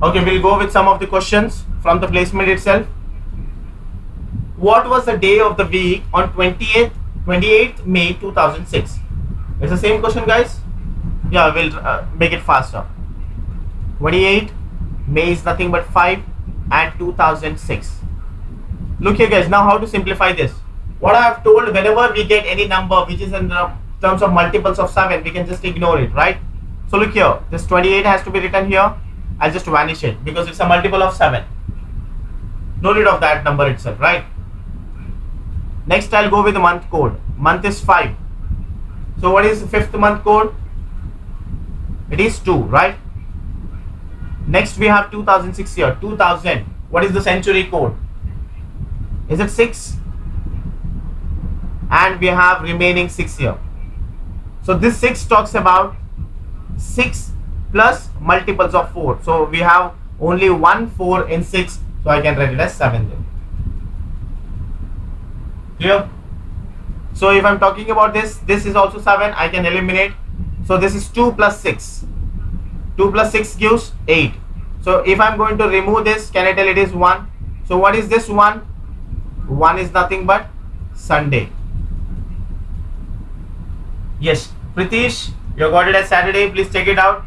Okay, we'll go with some of the questions from the placement itself. What was the day of the week on 28th May 2006? It's the same question, guys. Yeah, we'll make it faster. 28 May is nothing but 5 and 2006. Look here, guys. Now how to simplify this? What I have told, whenever we get any number which is in terms of multiples of 7, we can just ignore it, right? So look here, this 28 has to be written here. I'll just vanish it because it's a multiple of 7. No need of that number itself, right? Next, I'll go with the month code. Month is 5. So what is the 5th month code? It is 2, right? Next, we have 2006 here. 2000. What is the century code? Is it 6? And we have remaining 6 here. So this 6 talks about 6 plus multiples of 4. So we have only 1 4 in 6. So I can write it as 7 there. Clear? So if I'm talking about this is also 7. I can eliminate. So this is 2 plus 6. 2 plus 6 gives 8. So if I'm going to remove this, can I tell it is 1? So what is this 1? 1 is nothing but Sunday. Yes, Pritish, you got it as Saturday. Please check it out.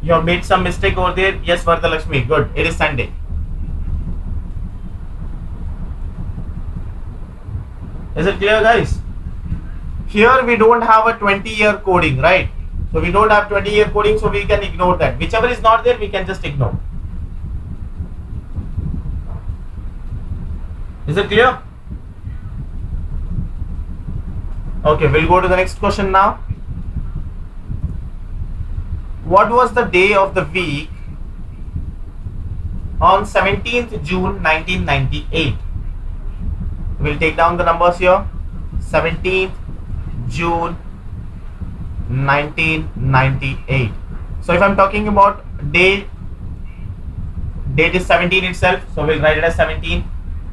You have made some mistake over there. Yes, Vardalakshmi. Good. It is Sunday. Is it clear, guys? Here we don't have a 20-year coding, right? So we don't have 20-year coding, so we can ignore that. Whichever is not there, we can just ignore. Is it clear? Okay, we'll go to the next question now. What was the day of the week on 17th June 1998? We'll take down the numbers here. 17th June 1998. So if I'm talking about date is 17 itself, so we'll write it as 17.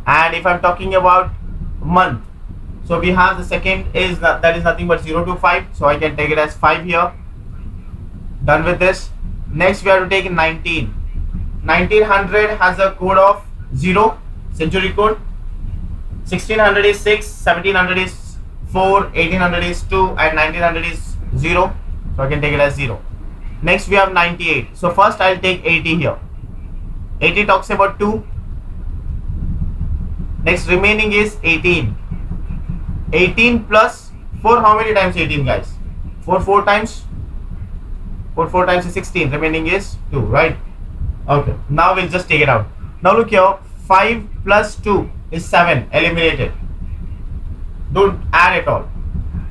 And if I'm talking about month, so we have the second is that is nothing but 0 to 5, so I can take it as 5 here. Done with this. Next we have to take 19. 1900 has a code of 0, century code. 1600 is 6, 1700 is 4, 1800 is 2, and 1900 is 0. So I can take it as 0. Next we have 98. So first I'll take 80 here. 80 talks about 2. Next remaining is 18. 18 plus 4, how many times 18, guys? 4 times? 4 times is 16. Remaining is 2, right? Okay. Now we'll just take it out. Now look here. 5 plus 2 is 7. Eliminated. Don't add at all.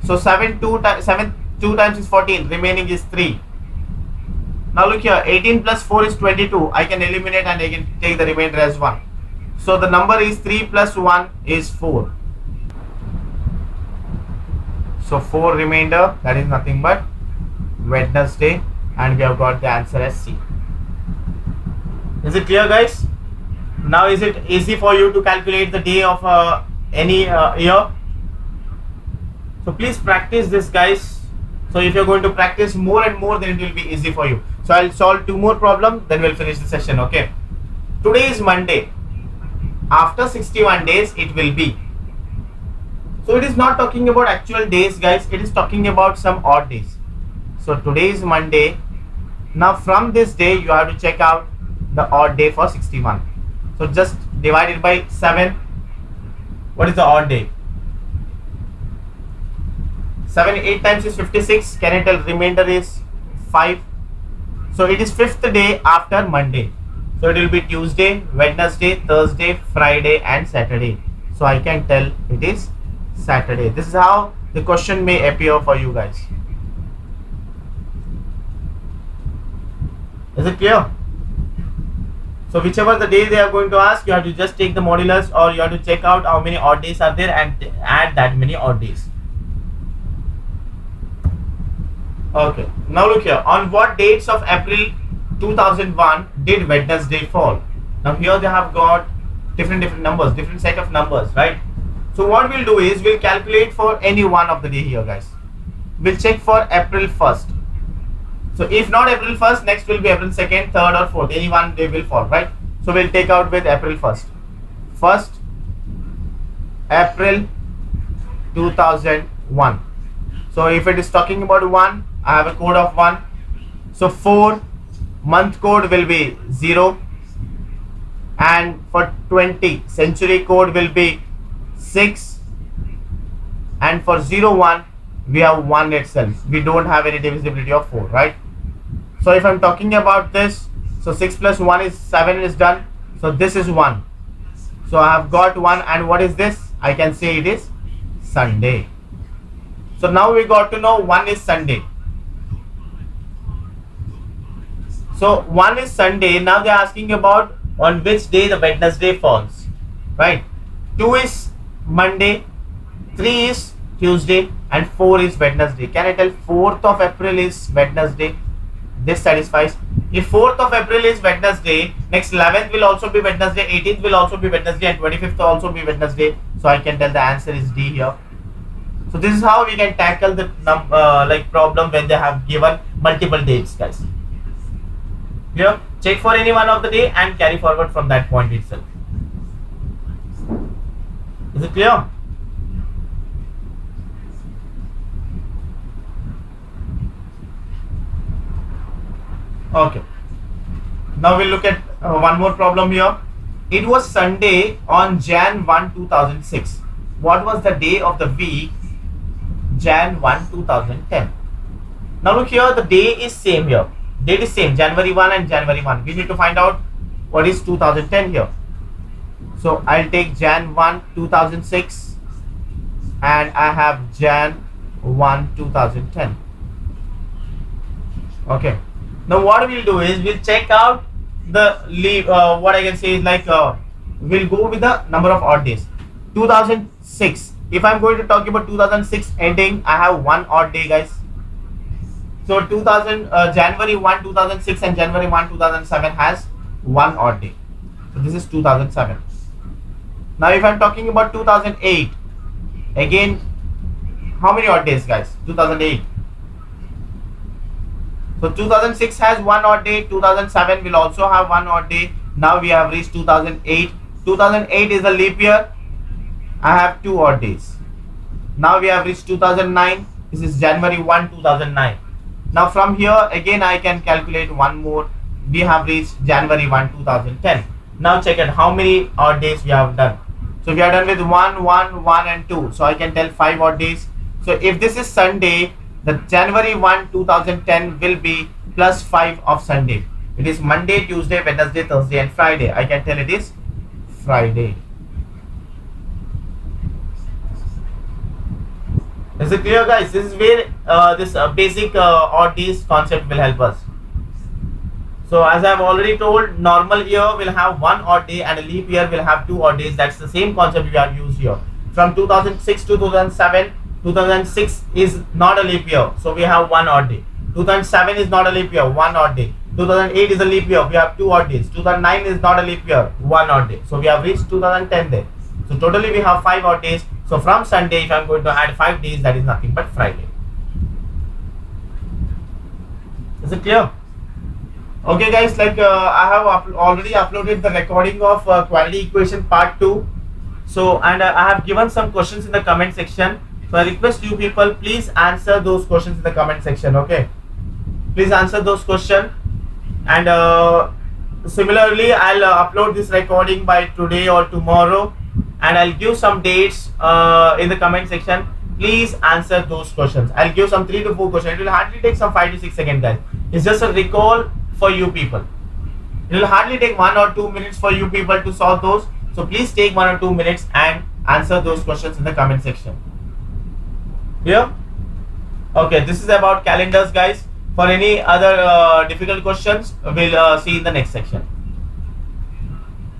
So 7 2 times is 14. Remaining is 3. Now look here. 18 plus 4 is 22. I can eliminate and I can take the remainder as 1. So the number is 3 plus 1 is 4. So 4 remainder, that is nothing but Wednesday, and we have got the answer as C. Is it clear, guys? Now is it easy for you to calculate the day of any year? So please practice this, guys. So if you're going to practice more and more, then it will be easy for you. So I'll solve 2 more problems, then we'll finish the session, okay? Today is Monday. After 61 days, it will be. So it is not talking about actual days, guys. It is talking about some odd days. So today is Monday. Now from this day, you have to check out the odd day for 61. So just divide it by 7. What is the odd day? 7 8 times is 56. Can I tell remainder is 5? So it is 5th day after Monday. So it will be Tuesday, Wednesday, Thursday, Friday and Saturday. So I can tell it is Saturday. This is how the question may appear for you guys. Is it clear? So whichever the day they are going to ask, you have to just take the modulus, or you have to check out how many odd days are there and add that many odd days. Okay, now look here. On what dates of April 2001 did Wednesday fall? Now here they have got different numbers, different set of numbers, right? So what we'll do is we'll calculate for any one of the day here, guys. We'll check for April 1st. So if not April 1st, next will be April 2nd, 3rd or 4th. Any one day will fall, right? So we'll take out with April 1st. 1st April 2001. So if it is talking about 1, I have a code of 1. So 4 month code will be 0. And for 20 century code will be 6. And for 01 we have 1 itself. We don't have any divisibility of 4, right? So if I'm talking about this, so 6 plus 1 is 7 is done. So this is 1. So I have got 1, and what is this? I can say it is Sunday. So now we got to know 1 is Sunday. So 1 is Sunday. Now they are asking about on which day the Wednesday falls, right? 2 is Monday, 3 is Tuesday, and 4 is Wednesday. Can I tell 4th of April is Wednesday? This satisfies. If 4th of April is Wednesday, next 11th will also be Wednesday, 18th will also be Wednesday, and 25th will also be Wednesday. So I can tell the answer is D here. So this is how we can tackle the problem when they have given multiple dates, guys. Here, check for any one of the day and carry forward from that point itself. Is it clear? Okay. Now we'll look at one more problem here. It was Sunday on Jan 1, 2006. What was the day of the week Jan 1, 2010? Now look here, the day is same here. Date is same, January 1 and January 1. We need to find out what is 2010 here. So I'll take Jan 1, 2006 and I have Jan 1, 2010. Okay. Now what we'll do is we'll check out the leave. What I can say is we'll go with the number of odd days. 2006. If I'm going to talk about 2006 ending, I have one odd day, guys. So January 1, 2006 and January 1, 2007 has one odd day. So this is 2007. Now if I'm talking about 2008, again, how many odd days, guys? 2008. So 2006 has one odd day, 2007 will also have one odd day. Now we have reached 2008. 2008 is a leap year. I have two odd days. Now we have reached 2009. This is January 1, 2009. Now from here again I can calculate one more. We have reached January 1, 2010. Now check out how many odd days we have done. So we are done with 1, 1, 1 and 2. So I can tell 5 odd days. So if this is Sunday, the January 1, 2010 will be plus 5 of Sunday. It is Monday, Tuesday, Wednesday, Thursday and Friday. I can tell it is Friday. Is it clear, guys? This is where this basic odd days concept will help us. So as I have already told, normal year will have one odd day and a leap year will have two odd days. That's the same concept we have used here. From 2006 to 2007, 2006 is not a leap year, so we have one odd day. 2007 is not a leap year, one odd day. 2008 is a leap year, we have two odd days. 2009 is not a leap year, one odd day. So we have reached 2010 there. So totally we have 5 odd days. So from Sunday, if I am going to add 5 days, that is nothing but Friday. Is it clear? Okay guys, I have already uploaded the recording of quality equation part 2. So I have given some questions in the comment section. So I request you people, please answer those questions in the comment section, okay? Please answer those questions. And similarly, I'll upload this recording by today or tomorrow. And I'll give some dates in the comment section. Please answer those questions. I'll give some 3 to 4 questions. It will hardly take some 5 to 6 seconds, guys. It's just a recall for you people. It will hardly take 1 or 2 minutes for you people to solve those. So please take 1 or 2 minutes and answer those questions in the comment section. Here? Okay, this is about calendars, guys. For any other difficult questions, we'll see in the next section.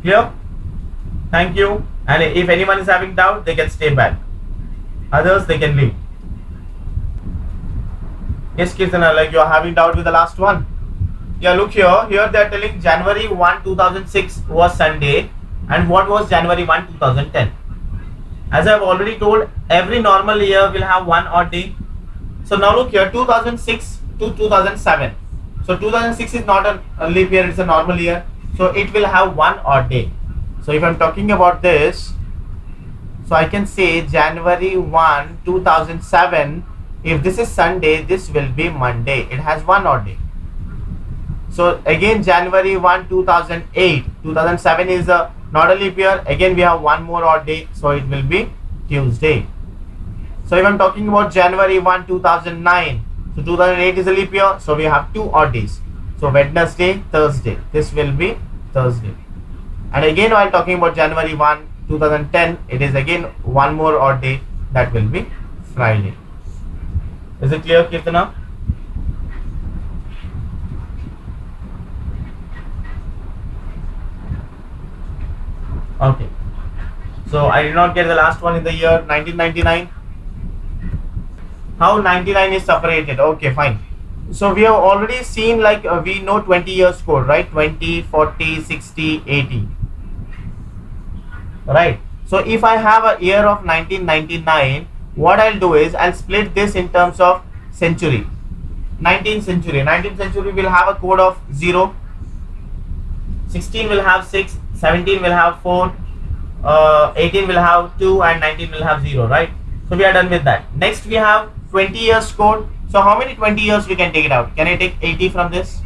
Here? Thank you. And if anyone is having doubt, they can stay back. Others, they can leave. Yes, Kirtana, you are having doubt with the last one. Yeah, look here. Here they are telling January 1, 2006 was Sunday. And what was January 1, 2010? As I have already told, every normal year will have one odd day. So now look here, 2006 to 2007. So 2006 is not a leap year, it's a normal year. So it will have one odd day. So if I'm talking about this, so I can say January 1, 2007. If this is Sunday, this will be Monday. It has one odd day. So again, January 1, 2008. 2007 is not a leap year. Again, we have one more odd day. So it will be Tuesday. So if I'm talking about January 1, 2009. So 2008 is a leap year. So we have two odd days. So Wednesday, Thursday. This will be Thursday. And again, while talking about January 1, 2010, it is again one more odd day, that will be Friday. Is it clear, Kirtana? Okay. So I did not get the last one in the year 1999. How 99 is separated? Okay, fine. So we have already seen, like we know 20 years code, right? 20, 40, 60, 80. Right. So if I have a year of 1999, what I'll do is I'll split this in terms of century. 19th century. 19th century will have a code of 0. 16 will have 6. 17 will have 4. 18 will have 2, and 19 will have 0. Right. So we are done with that. Next we have 20 years code. So how many 20 years we can take it out? Can I take 80 from this?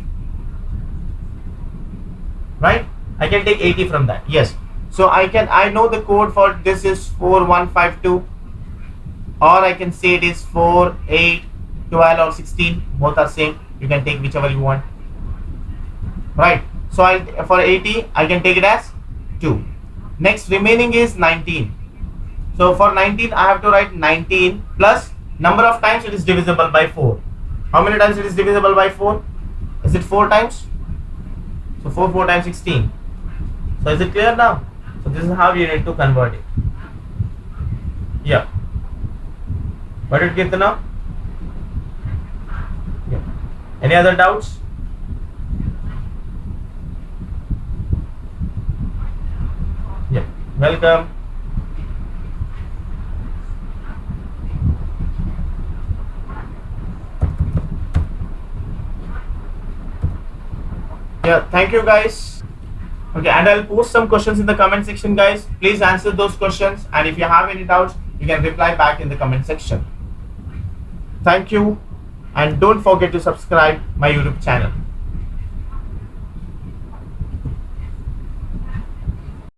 Right. I can take 80 from that. Yes. So I know the code for this is 4152, or I can say it is 4, 8, 12 or 16. Both are same. You can take whichever you want. Right. So for 80 I can take it as 2. Next remaining is 19. So for 19 I have to write 19 plus number of times it is divisible by 4. How many times it is divisible by 4? Is it 4 times? So 4 times 16. So is it clear now? So this is how you need to convert it. Yeah. Got it, Kirtana? Yeah. Any other doubts? Yeah. Welcome. Yeah. Thank you, guys. Okay, and I'll post some questions in the comment section, guys. Please answer those questions, and if you have any doubts, you can reply back in the comment section. Thank you, and don't forget to subscribe my YouTube channel.